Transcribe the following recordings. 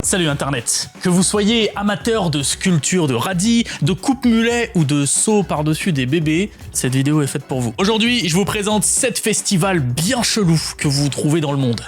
Salut Internet. Que vous soyez amateur de sculpture de radis, de coupe-mulet ou de saut par-dessus des bébés, cette vidéo est faite pour vous. Aujourd'hui, je vous présente 7 festivals bien chelous que vous trouvez dans le monde.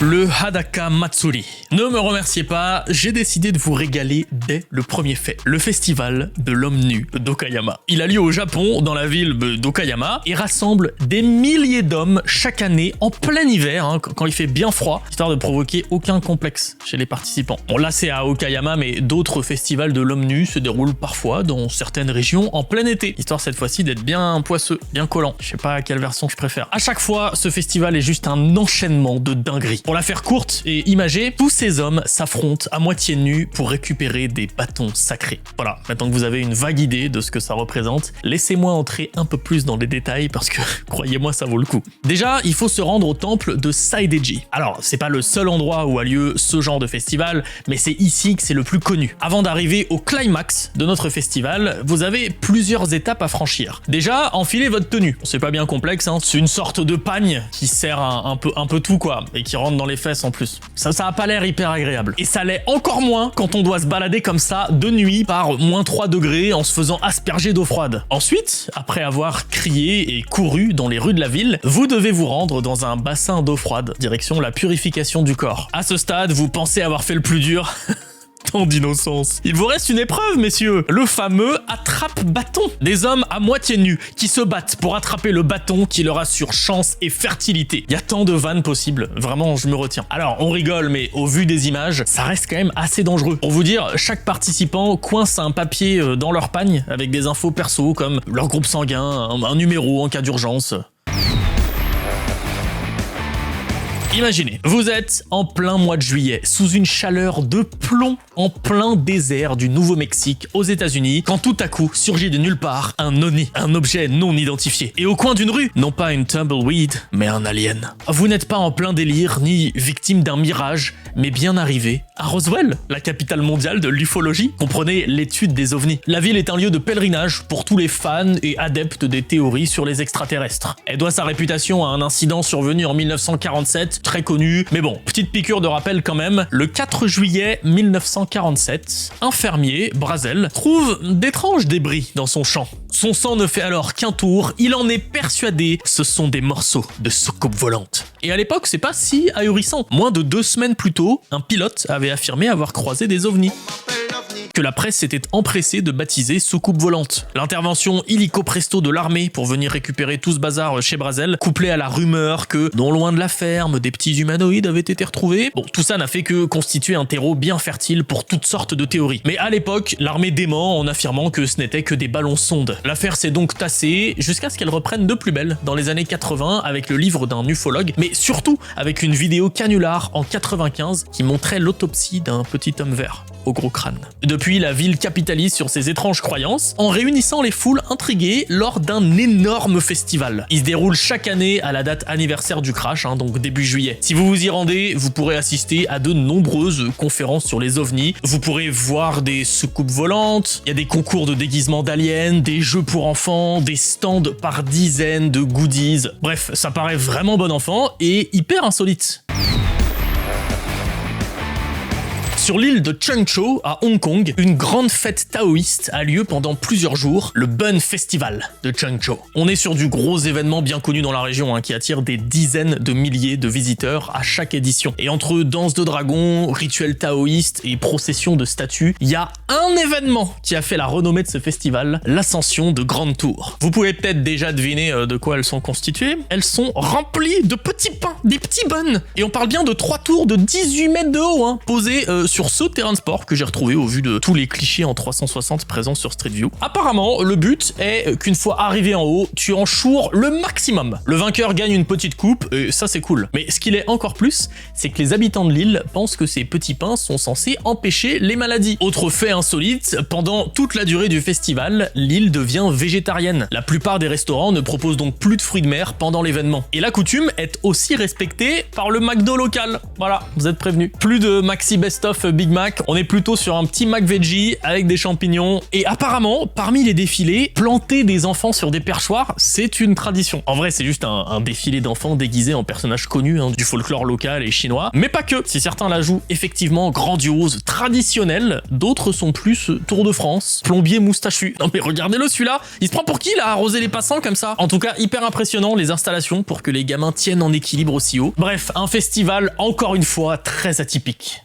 Le Hadaka Matsuri. Ne me remerciez pas, j'ai décidé de vous régaler dès le premier fait. Le festival de l'homme nu d'Okayama. Il a lieu au Japon, dans la ville d'Okayama, et rassemble des milliers d'hommes chaque année en plein hiver, quand il fait bien froid, histoire de provoquer aucun complexe chez les participants. Bon, là c'est à Okayama, mais d'autres festivals de l'homme nu se déroulent parfois dans certaines régions en plein été, histoire cette fois-ci d'être bien poisseux, bien collant. Je sais pas quelle version je préfère. À chaque fois, ce festival est juste un enchaînement de dingueries. Pour la faire courte et imagée, tous ces hommes s'affrontent à moitié nus pour récupérer des bâtons sacrés. Voilà, maintenant que vous avez une vague idée de ce que ça représente, laissez-moi entrer un peu plus dans les détails parce que, croyez-moi, ça vaut le coup. Déjà, il faut se rendre au temple de Saideji. Alors, c'est pas le seul endroit où a lieu ce genre de festival, mais c'est ici que c'est le plus connu. Avant d'arriver au climax de notre festival, vous avez plusieurs étapes à franchir. Déjà, enfilez votre tenue. C'est pas bien complexe, c'est une sorte de pagne qui sert un peu tout, quoi, et qui rentre dans les fesses en plus. Ça a pas l'air hyper agréable. Et ça l'est encore moins quand on doit se balader comme ça de nuit par -3 degrés en se faisant asperger d'eau froide. Ensuite, après avoir crié et couru dans les rues de la ville, vous devez vous rendre dans un bassin d'eau froide, direction la purification du corps. À ce stade, vous pensez avoir fait le plus dur. Tant d'innocence. Il vous reste une épreuve, messieurs. Le fameux attrape-bâton. Des hommes à moitié nus qui se battent pour attraper le bâton qui leur assure chance et fertilité. Il y a tant de vannes possibles. Vraiment, je me retiens. Alors, on rigole, mais au vu des images, ça reste quand même assez dangereux. Pour vous dire, chaque participant coince un papier dans leur pagne avec des infos perso comme leur groupe sanguin, un numéro en cas d'urgence. Imaginez, vous êtes en plein mois de juillet, sous une chaleur de plomb, en plein désert du Nouveau-Mexique aux États-Unis, quand tout à coup surgit de nulle part un ONI, un objet non identifié. Et au coin d'une rue, non pas une tumbleweed, mais un alien. Vous n'êtes pas en plein délire, ni victime d'un mirage, mais bien arrivé à Roswell, la capitale mondiale de l'ufologie. Comprenez l'étude des ovnis. La ville est un lieu de pèlerinage pour tous les fans et adeptes des théories sur les extraterrestres. Elle doit sa réputation à un incident survenu en 1947, très connu, mais bon, petite piqûre de rappel quand même. Le 4 juillet 1947, un fermier, Brazel, trouve d'étranges débris dans son champ. Son sang ne fait alors qu'un tour, il en est persuadé, ce sont des morceaux de soucoupe volante. Et à l'époque, c'est pas si ahurissant. Moins de 2 semaines plus tôt, un pilote avait affirmé avoir croisé des ovnis, que la presse s'était empressée de baptiser soucoupe volante. L'intervention illico presto de l'armée pour venir récupérer tout ce bazar chez Brazel, couplée à la rumeur que, non loin de la ferme, des petits humanoïdes avaient été retrouvés, bon, tout ça n'a fait que constituer un terreau bien fertile pour toutes sortes de théories. Mais à l'époque, l'armée dément en affirmant que ce n'était que des ballons sondes. L'affaire s'est donc tassée jusqu'à ce qu'elle reprenne de plus belle dans les années 80 avec le livre d'un ufologue, mais surtout avec une vidéo canular en 95 qui montrait l'autopsie d'un petit homme vert au gros crâne. Depuis, la ville capitalise sur ces étranges croyances en réunissant les foules intriguées lors d'un énorme festival. Il se déroule chaque année à la date anniversaire du crash, donc début juillet. Si vous vous y rendez, vous pourrez assister à de nombreuses conférences sur les ovnis. Vous pourrez voir des soucoupes volantes, il y a des concours de déguisement d'aliens, des jeux pour enfants, des stands par dizaines de goodies. Bref, ça paraît vraiment bon enfant et hyper insolite. Sur l'île de Chungcheou, à Hong Kong, une grande fête taoïste a lieu pendant plusieurs jours, le Bun Festival de Chungcheou. On est sur du gros événement bien connu dans la région, qui attire des dizaines de milliers de visiteurs à chaque édition. Et entre danse de dragons, rituels taoïstes et processions de statues, il y a un événement qui a fait la renommée de ce festival, l'ascension de Grande Tour. Vous pouvez peut-être déjà deviner de quoi elles sont constituées. Elles sont remplies de petits pains, des petits buns. Et on parle bien de 3 tours de 18 mètres de haut, posés sur ce terrain de sport que j'ai retrouvé au vu de tous les clichés en 360 présents sur Street View. Apparemment, le but est qu'une fois arrivé en haut, tu en choures le maximum. Le vainqueur gagne une petite coupe, et ça c'est cool. Mais ce qu'il est encore plus, c'est que les habitants de l'île pensent que ces petits pains sont censés empêcher les maladies. Autre fait insolite, pendant toute la durée du festival, l'île devient végétarienne. La plupart des restaurants ne proposent donc plus de fruits de mer pendant l'événement. Et la coutume est aussi respectée par le McDo local. Voilà, vous êtes prévenus. Plus de maxi best-of of Big Mac, on est plutôt sur un petit Mac Veggie avec des champignons. Et apparemment, parmi les défilés, planter des enfants sur des perchoirs, c'est une tradition. En vrai, c'est juste un défilé d'enfants déguisés en personnages connus du folklore local et chinois. Mais pas que. Si certains la jouent effectivement grandiose, traditionnelle, d'autres sont plus Tour de France, plombier moustachu. Non mais regardez-le celui-là, il se prend pour qui là, à arroser les passants comme ça? En tout cas, hyper impressionnant les installations pour que les gamins tiennent en équilibre aussi haut. Bref, un festival encore une fois très atypique.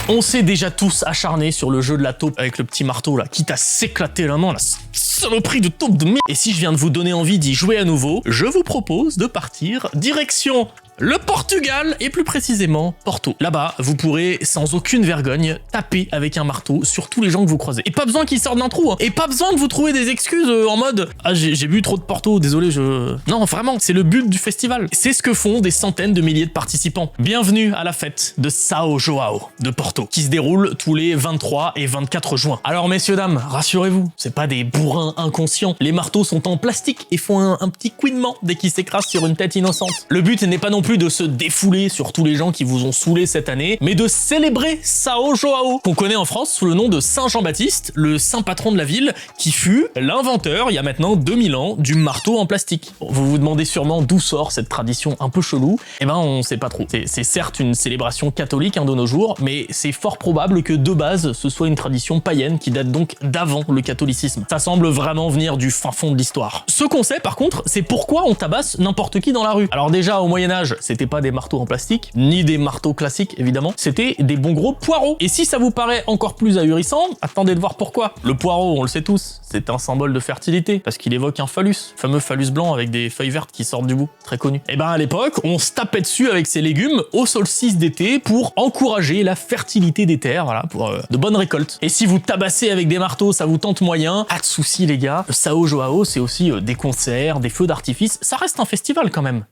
On s'est déjà tous acharnés sur le jeu de la taupe avec le petit marteau là, quitte à s'éclater la main, la saloperie de taupe de merde. Et si je viens de vous donner envie d'y jouer à nouveau, je vous propose de partir direction le Portugal et plus précisément Porto. Là-bas, vous pourrez sans aucune vergogne taper avec un marteau sur tous les gens que vous croisez. Et pas besoin qu'ils sortent d'un trou, hein. Et pas besoin de vous trouver des excuses en mode « Ah, j'ai bu trop de Porto, désolé, je... » Non, vraiment, c'est le but du festival. C'est ce que font des centaines de milliers de participants. Bienvenue à la fête de São João de Porto, qui se déroule tous les 23 et 24 juin. Alors messieurs, dames, rassurez-vous, c'est pas des bourrins inconscients. Les marteaux sont en plastique et font un petit couinement dès qu'ils s'écrasent sur une tête innocente. Le but n'est pas non plus de se défouler sur tous les gens qui vous ont saoulé cette année, mais de célébrer São João, qu'on connaît en France sous le nom de Saint Jean-Baptiste, le saint patron de la ville, qui fut l'inventeur, il y a maintenant 2000 ans, du marteau en plastique. Bon, vous vous demandez sûrement d'où sort cette tradition un peu chelou. Eh ben, on sait pas trop. C'est certes une célébration catholique de nos jours, mais c'est fort probable que de base, ce soit une tradition païenne qui date donc d'avant le catholicisme. Ça semble vraiment venir du fin fond de l'histoire. Ce qu'on sait, par contre, c'est pourquoi on tabasse n'importe qui dans la rue. Alors déjà, au Moyen-Âge, c'était pas des marteaux en plastique, ni des marteaux classiques évidemment, c'était des bons gros poireaux. Et si ça vous paraît encore plus ahurissant, attendez de voir pourquoi. Le poireau, on le sait tous, c'est un symbole de fertilité, parce qu'il évoque un phallus, le fameux phallus blanc avec des feuilles vertes qui sortent du bout, très connu. Et ben à l'époque, on se tapait dessus avec ces légumes au solstice d'été pour encourager la fertilité des terres, voilà, pour de bonnes récoltes. Et si vous tabassez avec des marteaux, ça vous tente moyen, pas de soucis les gars. Le São João, c'est aussi des concerts, des feux d'artifice, ça reste un festival quand même.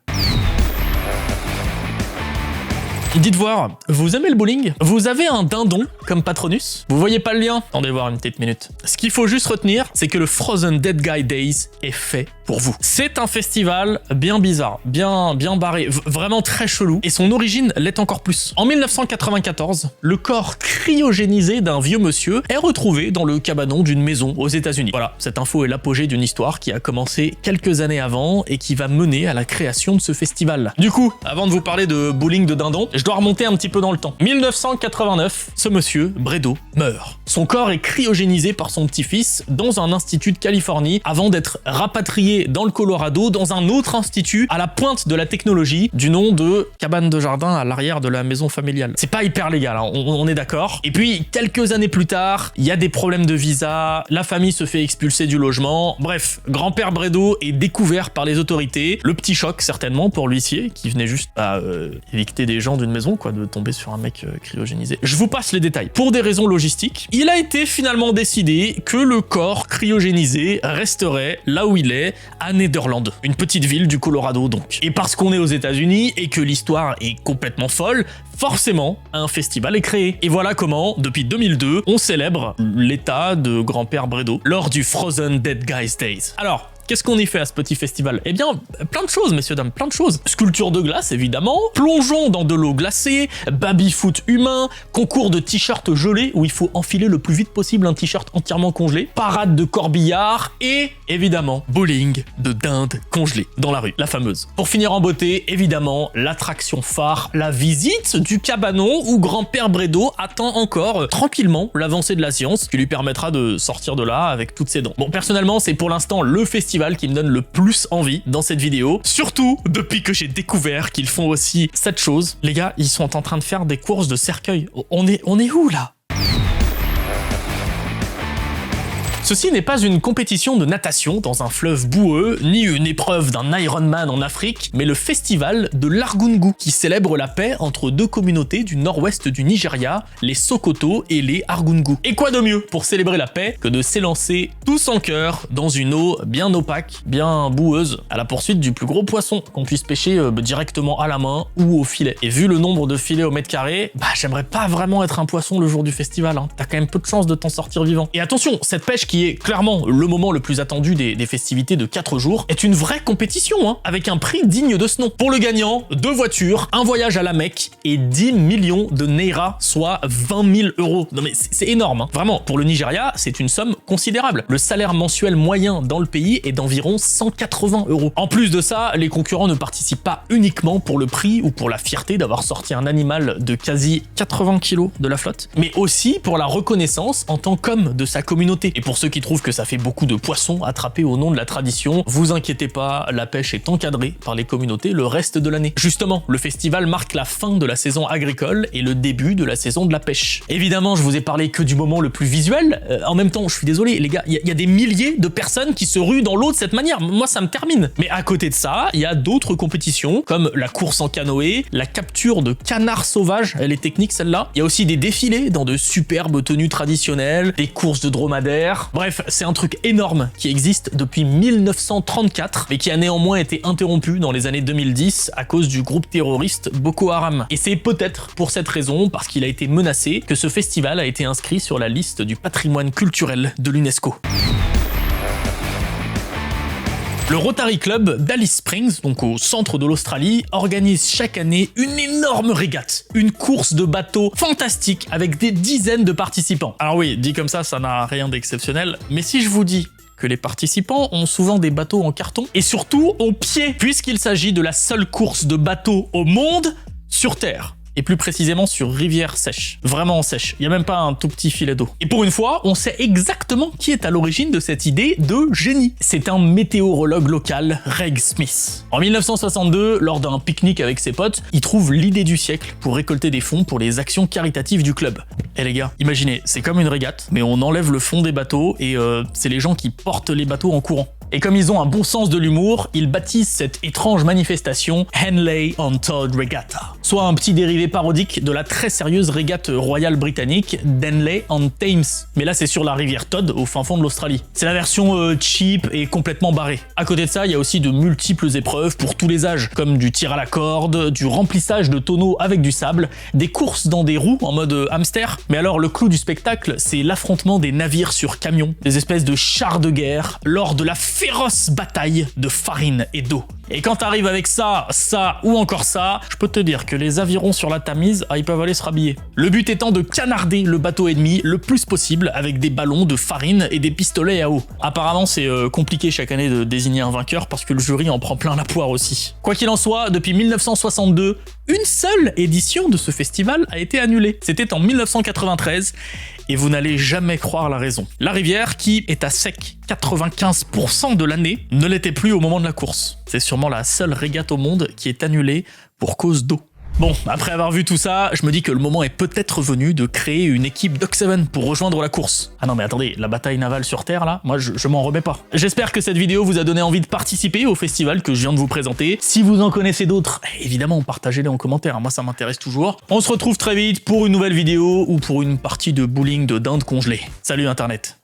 Dites voir, vous aimez le bowling? Vous avez un dindon comme patronus? Vous voyez pas le lien? Attendez voir une petite minute. Ce qu'il faut juste retenir, c'est que le Frozen Dead Guy Days est fait pour vous. C'est un festival bien bizarre, bien barré, vraiment très chelou, et son origine l'est encore plus. En 1994, le corps cryogénisé d'un vieux monsieur est retrouvé dans le cabanon d'une maison aux États-Unis. Voilà, cette info est l'apogée d'une histoire qui a commencé quelques années avant et qui va mener à la création de ce festival. Du coup, avant de vous parler de bowling de dindon, je dois remonter un petit peu dans le temps. 1989, ce monsieur, Bredo, meurt. Son corps est cryogénisé par son petit-fils dans un institut de Californie avant d'être rapatrié dans le Colorado dans un autre institut à la pointe de la technologie du nom de cabane de jardin à l'arrière de la maison familiale. C'est pas hyper légal, hein, on est d'accord. Et puis, quelques années plus tard, il y a des problèmes de visa, la famille se fait expulser du logement. Bref, grand-père Bredo est découvert par les autorités. Le petit choc, certainement, pour l'huissier, qui venait juste à évicter des gens d'une maison, quoi, de tomber sur un mec cryogénisé. Je vous passe les détails. Pour des raisons logistiques, il a été finalement décidé que le corps cryogénisé resterait là où il est, à Nederland, une petite ville du Colorado donc. Et parce qu'on est aux États-Unis et que l'histoire est complètement folle, forcément, un festival est créé. Et voilà comment, depuis 2002, on célèbre l'état de grand-père Bredo lors du Frozen Dead Guys Days. Alors, qu'est-ce qu'on y fait à ce petit festival? Eh bien, plein de choses, messieurs, dames, plein de choses. Sculpture de glace, évidemment, plongeon dans de l'eau glacée, baby-foot humain, concours de t-shirts gelés où il faut enfiler le plus vite possible un t-shirt entièrement congelé, parade de corbillard et, évidemment, bowling de dinde congelée dans la rue, la fameuse. Pour finir en beauté, évidemment, l'attraction phare, la visite du cabanon où grand-père Bredo attend encore tranquillement l'avancée de la science qui lui permettra de sortir de là avec toutes ses dents. Bon, personnellement, c'est pour l'instant le festival qui me donne le plus envie dans cette vidéo, surtout depuis que j'ai découvert qu'ils font aussi cette chose. Les gars, ils sont en train de faire des courses de cercueil. On est où là? Ceci n'est pas une compétition de natation dans un fleuve boueux, ni une épreuve d'un Ironman en Afrique, mais le festival de l'Argungu, qui célèbre la paix entre deux communautés du nord-ouest du Nigeria, les Sokoto et les Argungu. Et quoi de mieux pour célébrer la paix que de s'élancer tous en chœur dans une eau bien opaque, bien boueuse, à la poursuite du plus gros poisson qu'on puisse pêcher directement à la main ou au filet. Et vu le nombre de filets au mètre carré, j'aimerais pas vraiment être un poisson le jour du festival, hein. T'as quand même peu de chance de t'en sortir vivant. Et attention, cette pêche qui qui est clairement le moment le plus attendu des festivités de 4 jours, est une vraie compétition, hein, avec un prix digne de ce nom. Pour le gagnant, 2 voitures, un voyage à la Mecque et 10 millions de naira, soit 20 000 euros. Non mais c'est énorme, hein. Vraiment, pour le Nigeria, c'est une somme considérable. Le salaire mensuel moyen dans le pays est d'environ 180 euros. En plus de ça, les concurrents ne participent pas uniquement pour le prix ou pour la fierté d'avoir sorti un animal de quasi 80 kilos de la flotte, mais aussi pour la reconnaissance en tant qu'homme de sa communauté. Et pour ceux qui trouvent que ça fait beaucoup de poissons attrapés au nom de la tradition, vous inquiétez pas, la pêche est encadrée par les communautés le reste de l'année. Justement, le festival marque la fin de la saison agricole et le début de la saison de la pêche. Évidemment, je vous ai parlé que du moment le plus visuel. En même temps, je suis désolé, les gars, il y a des milliers de personnes qui se ruent dans l'eau de cette manière. Moi, ça me termine. Mais à côté de ça, il y a d'autres compétitions, comme la course en canoë, la capture de canards sauvages, elle est technique celle-là. Il y a aussi des défilés dans de superbes tenues traditionnelles, des courses de dromadaires. Bref, c'est un truc énorme qui existe depuis 1934, mais qui a néanmoins été interrompu dans les années 2010 à cause du groupe terroriste Boko Haram. Et c'est peut-être pour cette raison, parce qu'il a été menacé, que ce festival a été inscrit sur la liste du patrimoine culturel de l'UNESCO. Le Rotary Club d'Alice Springs, donc au centre de l'Australie, organise chaque année une énorme régate, une course de bateaux fantastique avec des dizaines de participants. Alors oui, dit comme ça n'a rien d'exceptionnel, mais si je vous dis que les participants ont souvent des bateaux en carton et surtout au pied, puisqu'il s'agit de la seule course de bateaux au monde sur Terre. Et plus précisément sur rivière sèche. Vraiment sèche, il n'y a même pas un tout petit filet d'eau. Et pour une fois, on sait exactement qui est à l'origine de cette idée de génie. C'est un météorologue local, Reg Smith. En 1962, lors d'un pique-nique avec ses potes, il trouve l'idée du siècle pour récolter des fonds pour les actions caritatives du club. Et les gars, imaginez, c'est comme une régate, mais on enlève le fond des bateaux et c'est les gens qui portent les bateaux en courant. Et comme ils ont un bon sens de l'humour, ils baptisent cette étrange manifestation Henley on Todd Regatta, soit un petit dérivé parodique de la très sérieuse régate royale britannique d'Henley on Thames. Mais là, c'est sur la rivière Todd, au fin fond de l'Australie. C'est la version cheap et complètement barrée. À côté de ça, il y a aussi de multiples épreuves pour tous les âges, comme du tir à la corde, du remplissage de tonneaux avec du sable, des courses dans des roues en mode hamster. Mais alors, le clou du spectacle, c'est l'affrontement des navires sur camions, des espèces de chars de guerre, lors de la féroce bataille de farine et d'eau. Et quand t'arrives avec ça ou encore ça, je peux te dire que les avirons sur la Tamise, ils peuvent aller se rhabiller. Le but étant de canarder le bateau ennemi le plus possible avec des ballons de farine et des pistolets à eau. Apparemment, c'est compliqué chaque année de désigner un vainqueur parce que le jury en prend plein la poire aussi. Quoi qu'il en soit, depuis 1962, une seule édition de ce festival a été annulée. C'était en 1993 et vous n'allez jamais croire la raison. La rivière, qui est à sec 95% de l'année, ne l'était plus au moment de la course. C'est sûrement la seule régate au monde qui est annulée pour cause d'eau. Bon, après avoir vu tout ça, je me dis que le moment est peut-être venu de créer une équipe Dock7 pour rejoindre la course. Ah non mais attendez, la bataille navale sur Terre là, moi je m'en remets pas. J'espère que cette vidéo vous a donné envie de participer au festival que je viens de vous présenter. Si vous en connaissez d'autres, évidemment partagez-les en commentaire, moi ça m'intéresse toujours. On se retrouve très vite pour une nouvelle vidéo ou pour une partie de bowling de dinde congelée. Salut Internet.